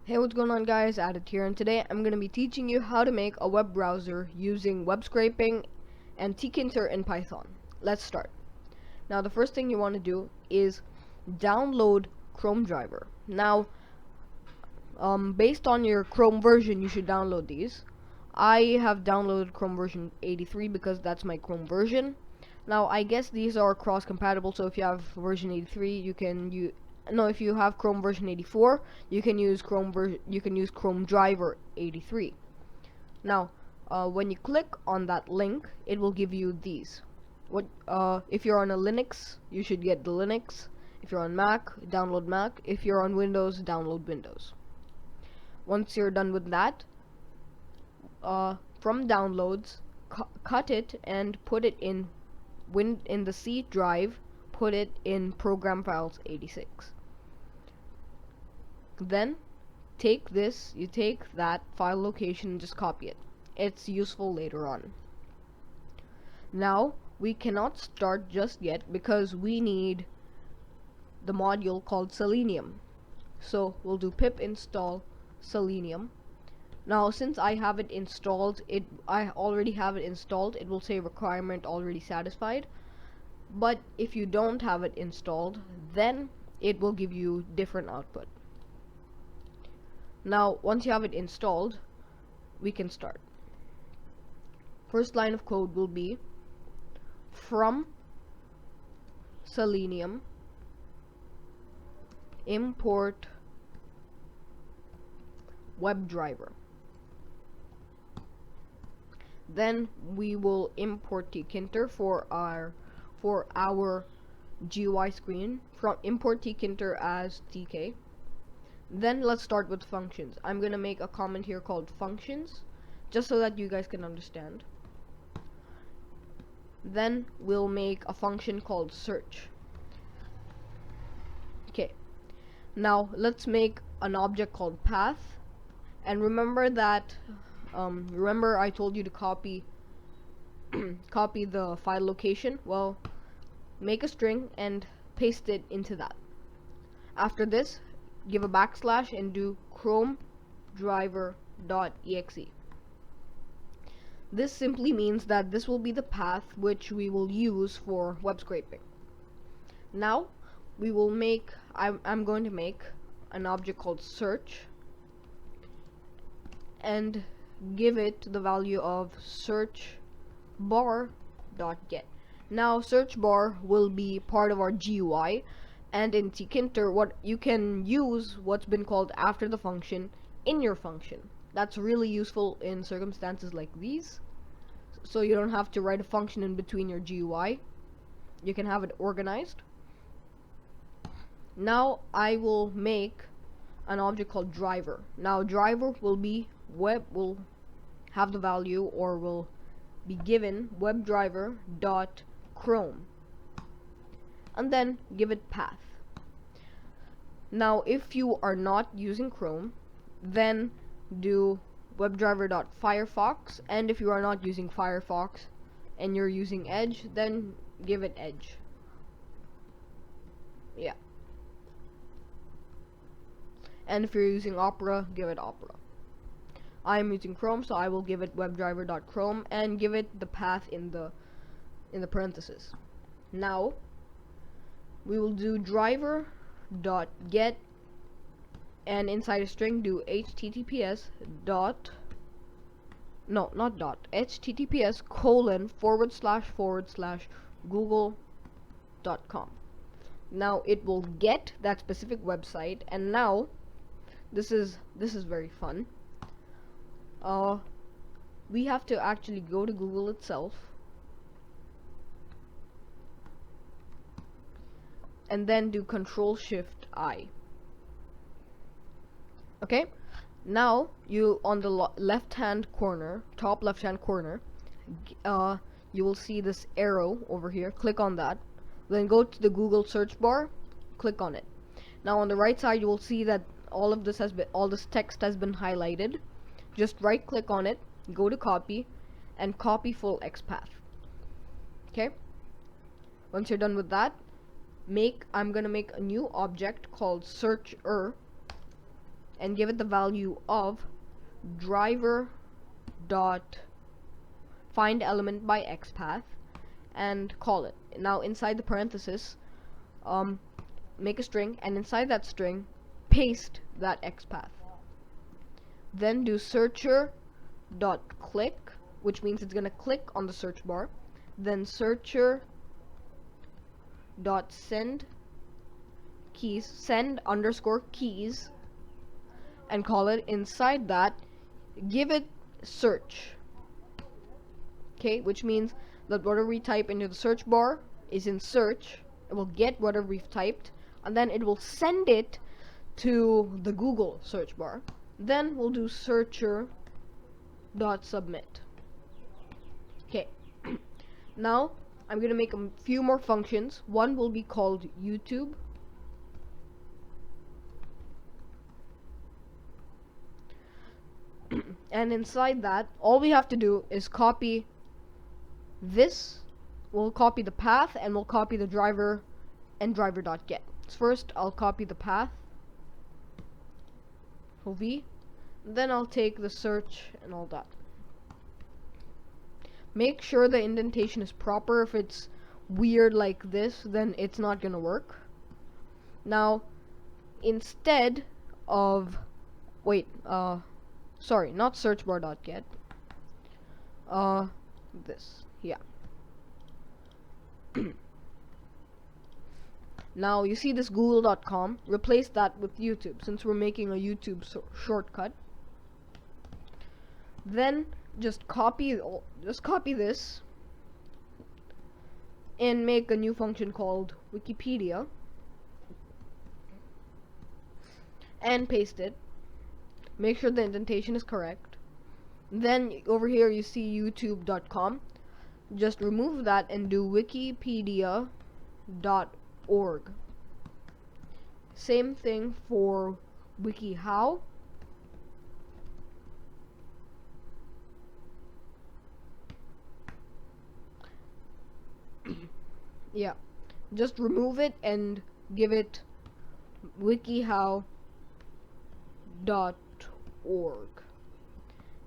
Hey, what's going on, guys? Added here, and today I'm going to be teaching you how to make a web browser using web scraping and tkinter in Python. Let's start. Now, the first thing you want to do is download Chrome driver. Now, based on your Chrome version, you should download these. I have downloaded Chrome version 83 because that's my Chrome version. Now, I guess these are cross-compatible, so if you have version 83, you can use. No, if you have Chrome version 84, you can use Chrome driver 83. Now, when you click on that link, it will give you these. If you're on a Linux, you should get the Linux. If you're on Mac, download Mac. If you're on Windows, download Windows. Once you're done with that, from downloads, cut it and put it in the C drive. Put it in program files 86. Then take that file location and just copy it. It's useful later on. Now we cannot start just yet because we need the module called Selenium. So we'll do pip install Selenium. Now since I have it installed, I already have it installed, it will say requirement already satisfied. But if you don't have it installed, then it will give you different output. Now once you have it installed, we can start. First line of code will be from Selenium import WebDriver. Then we will import tkinter for our GUI screen. From import tkinter as tk. Then let's start with functions. I'm gonna make a comment here called functions, just so that you guys can understand. Then we'll make a function called search. Okay. Now let's make an object called path. And remember that remember I told you to copy copy the file location. Well, make a string and paste it into that. After this, give a backslash and do chrome driver.exe. This simply means that this will be the path which we will use for web scraping. Now we will make I'm going to make an object called search and give it the value of search bar.get. Now search bar will be part of our GUI, and in tkinter what you can use what's been called after the function in your function. That's really useful in circumstances like these, so you don't have to write a function in between your GUI. You can have it organized. Now I will make an object called driver. Now driver will have the value, or will be given, WebDriver.Chrome, and then give it path. Now if you are not using Chrome, then do WebDriver.Firefox, and if you are not using Firefox and you're using Edge, then give it Edge. Yeah. And if you're using Opera, give it Opera. I'm using Chrome, so I will give it WebDriver.Chrome and give it the path in the parentheses. Now we will do driver.get, and inside a string do https https://google.com. Now it will get that specific website, and now this is very fun. We have to actually go to Google itself and then do Control-Shift-I. Okay, now you on the top left hand corner, you will see this arrow over here. Click on that, then go to the Google search bar, click on it. Now on the right side you will see that all this text has been highlighted. Just right click on it, go to copy, and copy full XPath. Okay, once you're done with that, I'm gonna make a new object called searcher, and give it the value of driver dot find element by XPath and call it. Now inside the parenthesis, make a string, and inside that string paste that XPath. Then do searcher dot click, which means it's gonna click on the search bar. Then searcher dot send keys, send underscore keys, and call it. Inside that, give it search. Okay, which means that whatever we type into the search bar is in search. It will get whatever we've typed, and then it will send it to the Google search bar. Then we'll do searcher dot submit. Okay. Now I'm gonna make a few more functions. One will be called YouTube. And inside that, all we have to do is copy this. We'll copy the path, and we'll copy the driver and driver.get. So first I'll copy the path, so V, then I'll take the search and all that. Make sure the indentation is proper. If it's weird like this, then it's not gonna work. Now instead of sorry, not search bar.get, this, yeah. Now you see this google.com, replace that with YouTube, since we're making a YouTube shortcut. Then just copy this and make a new function called Wikipedia and paste it. Make sure the indentation is correct. Then over here you see youtube.com. Just remove that and do wikipedia.org. Same thing for WikiHow. Yeah, just remove it and give it wikihow.org.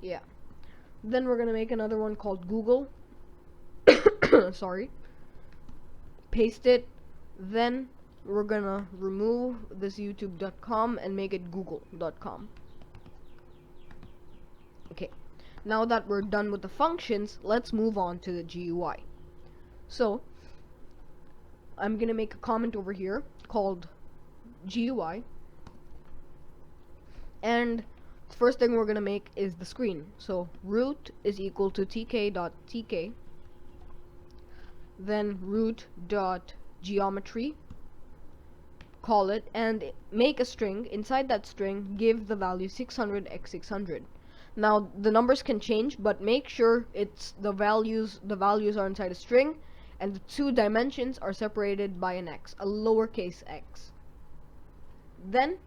Yeah. Then we're gonna make another one called Google. Sorry. Paste it. Then we're gonna remove this youtube.com and make it google.com. Okay. Now that we're done with the functions, let's move on to the GUI. So I'm gonna make a comment over here called GUI, and the first thing we're gonna make is the screen. So root is equal to tk.tk, then root.geometry, call it, and make a string. Inside that string, give the value 600x600. Now the numbers can change, but make sure it's the values are inside a string, and the two dimensions are separated by an x, a lowercase x. Then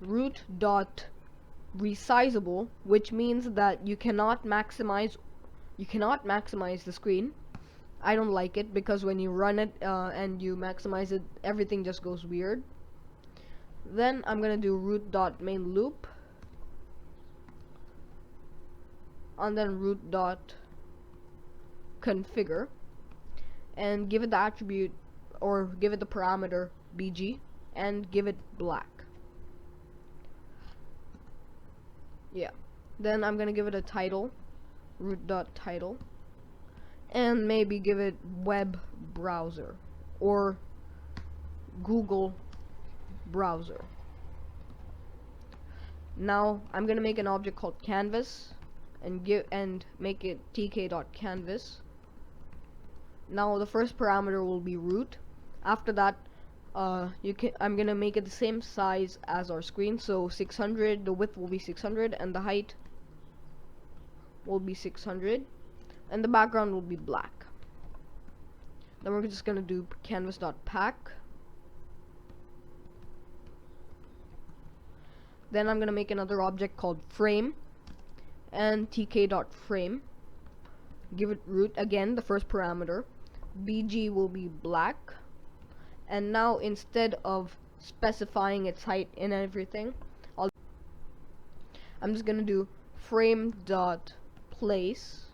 root.resizable, which means that you cannot maximize the screen. I don't like it because when you run it and you maximize it, everything just goes weird. Then I'm gonna do root.mainLoop, and then root.configure, and give it the attribute, or give it the parameter bg, and give it black. Yeah. Then I'm gonna give it a title, root.title, and maybe give it web browser or Google browser. Now I'm gonna make an object called canvas and make it tk.canvas. Now the first parameter will be root. After that, I'm gonna make it the same size as our screen, so 600. The width will be 600, and the height will be 600, and the background will be black. Then we're just gonna do canvas.pack. Then I'm gonna make another object called frame and tk.frame. Give it root again, the first parameter. BG will be black. And now instead of specifying its height and everything, I'm just gonna do frame dot place.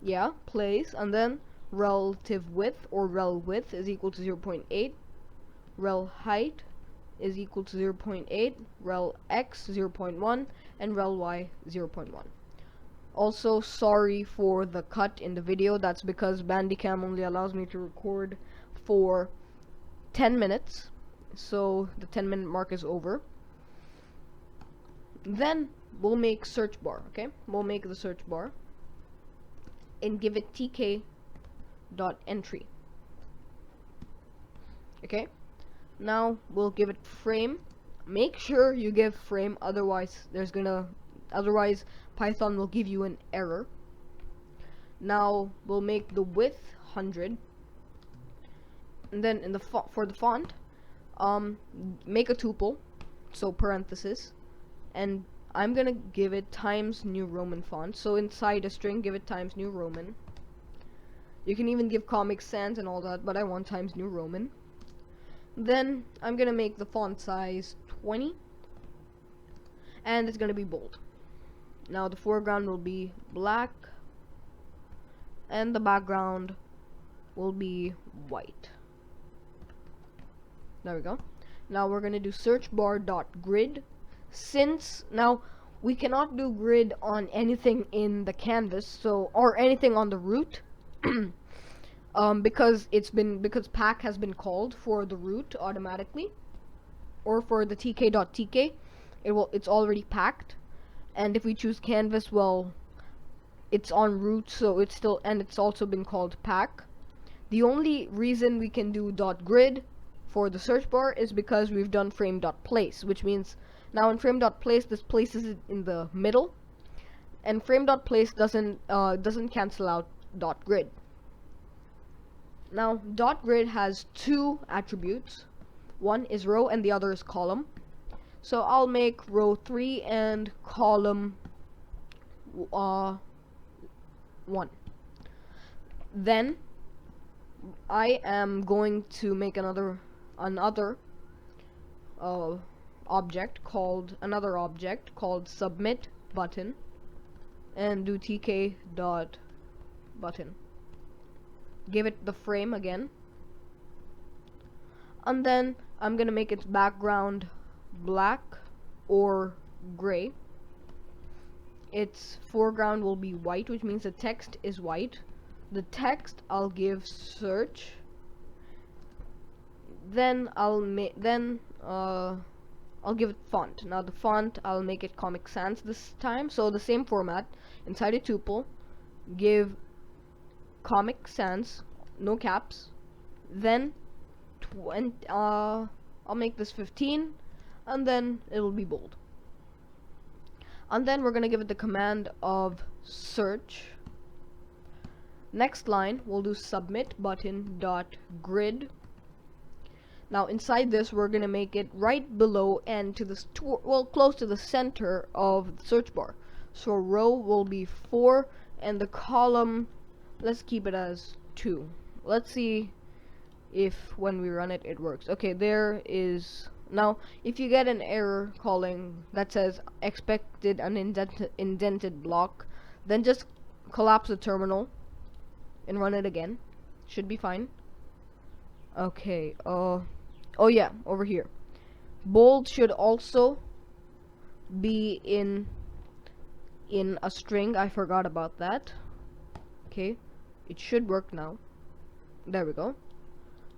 Yeah, place, and then relative width or rel width is equal to 0.8, rel height is equal to 0.8, rel x 0.1, and rel y 0.1. Also, sorry for the cut in the video. That's because Bandicam only allows me to record for 10 minutes, so the 10-minute mark is over. Then we'll make search bar. Okay, we'll make the search bar and give it tk.entry. Okay, now we'll give it frame. Make sure you give frame, otherwise Python will give you an error. Now we'll make the width 100, and then in the for the font, make a tuple, so parenthesis, and I'm gonna give it Times New Roman font. So inside a string, give it Times New Roman. You can even give Comic Sans and all that, but I want Times New Roman. Then I'm gonna make the font size 20, and it's gonna be bold. Now the foreground will be black, and the background will be white. There we go. Now we're gonna do search bar dot grid. Since now we cannot do grid on anything in the canvas, so or anything on the root, because pack has been called for the root automatically, or for the tk.tk, it's already packed. And if we choose canvas, well, it's on root, so it's also been called pack. The only reason we can do .grid for the search bar is because we've done frame.place, which means now in frame.place, this places it in the middle, and frame.place doesn't cancel out .grid. Now .grid has two attributes. One is row and the other is column. So I'll make row 3 and column 1. Then I am going to make another object called submit button, and do tk.button. Give it the frame again, and then I'm gonna make its background black or gray. Its foreground will be white, which means the text is white. The text I'll give search. Then I'll give it font. Now the font, I'll make it Comic Sans this time. So the same format. Inside a tuple, give Comic Sans, no caps. Then I'll make this 15, and then it'll be bold. And then we're gonna give it the command of search. Next line, we'll do submit button dot grid. Now inside this, we're gonna make it right below and to the close to the center of the search bar. So row will be 4, and the column, let's keep it as 2. Let's see if when we run it, it works. Okay, there is. Now, if you get an error calling that says expected an indented block, then just collapse the terminal and run it again. Should be fine. Okay, oh yeah, over here. Bold should also be in a string. I forgot about that. Okay, it should work now. There we go.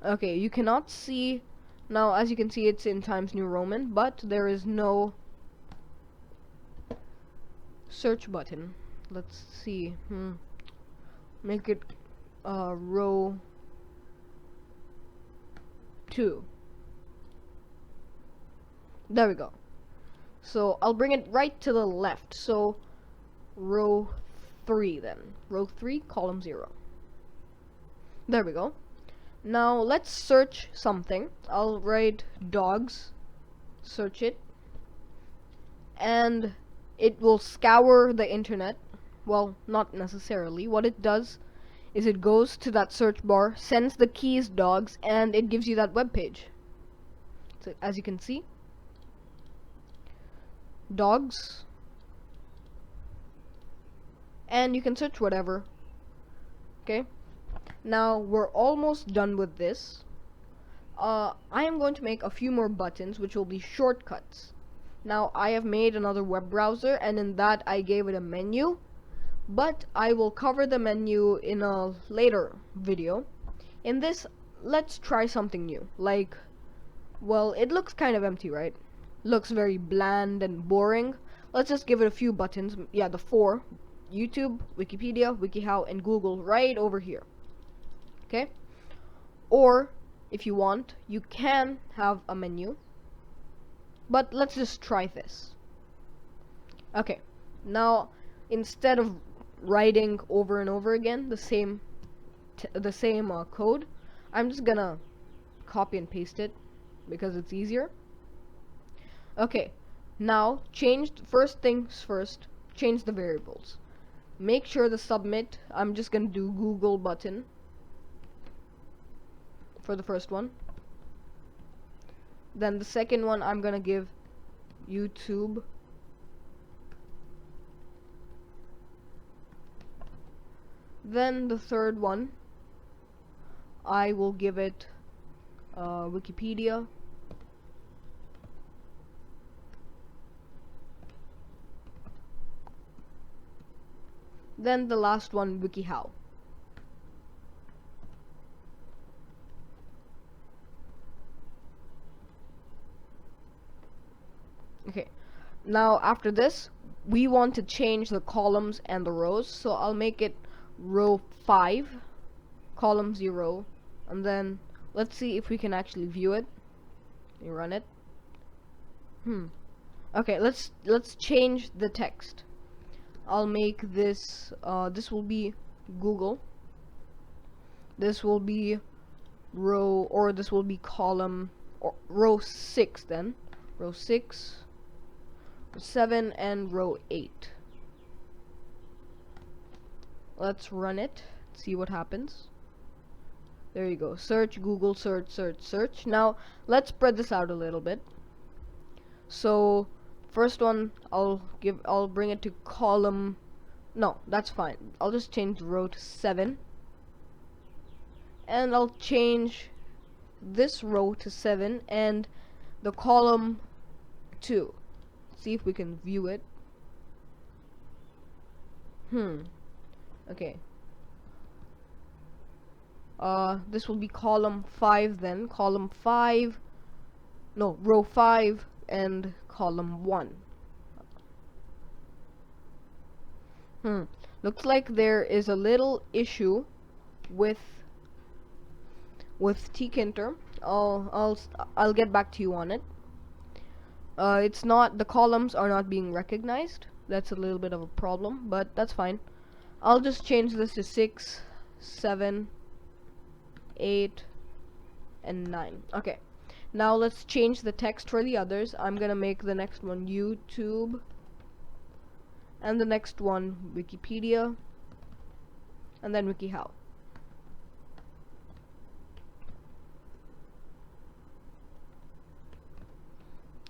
Okay, you cannot see. Now, as you can see, it's in Times New Roman, but there is no search button. Let's see. Make it row 2. There we go. So I'll bring it right to the left. So row 3 then. Row 3, column 0. There we go. Now let's search something. I'll write dogs, search it, and it will scour the internet. Well, not necessarily. What it does is it goes to that search bar, sends the keys dogs, and it gives you that web page. So as you can see, dogs, and you can search whatever. Okay, now we're almost done with this. I am going to make a few more buttons which will be shortcuts. Now I have made another web browser, and in that I gave it a menu, but I will cover the menu in a later video. In this, let's try something new. Like, well, it looks kind of empty, right? Looks very bland and boring. Let's just give it a few buttons. Yeah, the 4: YouTube, Wikipedia, WikiHow, and Google right over here. Okay? Or, if you want, you can have a menu. But let's just try this. Okay, now instead of writing over and over again the same code, I'm just gonna copy and paste it because it's easier. Okay, now first things first, change the variables. Make sure the submit, I'm just gonna do Google button for the first one. Then the second one I'm gonna give YouTube. Then the third one I will give it Wikipedia. Then the last one, WikiHow. Okay, now after this, we want to change the columns and the rows, so I'll make it row 5, column 0, and then let's see if we can actually view it. You run it. Okay, let's change the text. I'll make this this will be Google. This will be row, or this will be column, or row 6 then. Row 6, 7, and row 8. Let's run it, see what happens. There you go. Search, Google, search, search, search. Now let's spread this out a little bit. So first one, I'll bring it to column. No, that's fine. I'll just change row to 7, and I'll change this row to 7 and the column 2. See if we can view it. Okay. This will be column 5 then. Column 5. No, row 5 and column 1. Looks like there is a little issue with tkinter. I'll get back to you on it. It's not, the columns are not being recognized. That's a little bit of a problem, but that's fine. I'll just change this to 6, 7, 8, and 9. Okay, now let's change the text for the others. I'm gonna make the next one YouTube, and the next one Wikipedia, and then WikiHow.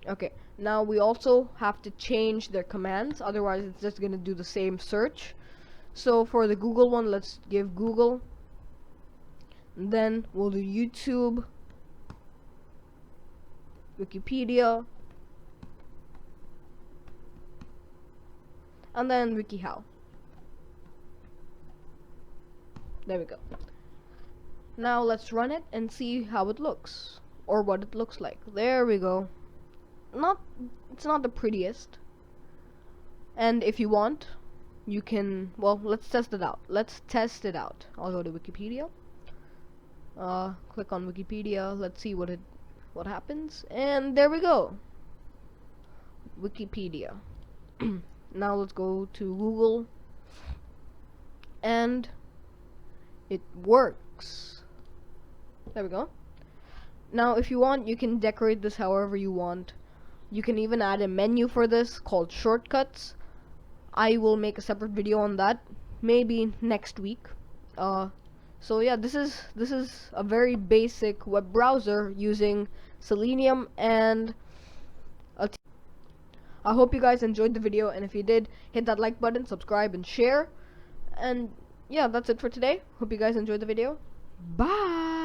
Okay, now we also have to change their commands, otherwise it's just gonna do the same search. So for the Google one, let's give Google, and then we'll do YouTube, Wikipedia, and then WikiHow. There we go. Now let's run it and see how it looks, or what it looks like. There we go. It's not the prettiest, and if you want, you can, well, let's test it out. I'll go to Wikipedia, click on Wikipedia. Let's see what happens, and there we go, Wikipedia. Now let's go to Google, and it works. There we go. Now if you want, you can decorate this however you want. You can even add a menu for this called shortcuts. I will make a separate video on that, maybe next week. So yeah, this is a very basic web browser using Selenium and I hope you guys enjoyed the video, and if you did, hit that like button, subscribe, and share. And yeah, that's it for today. Hope you guys enjoyed the video. Bye!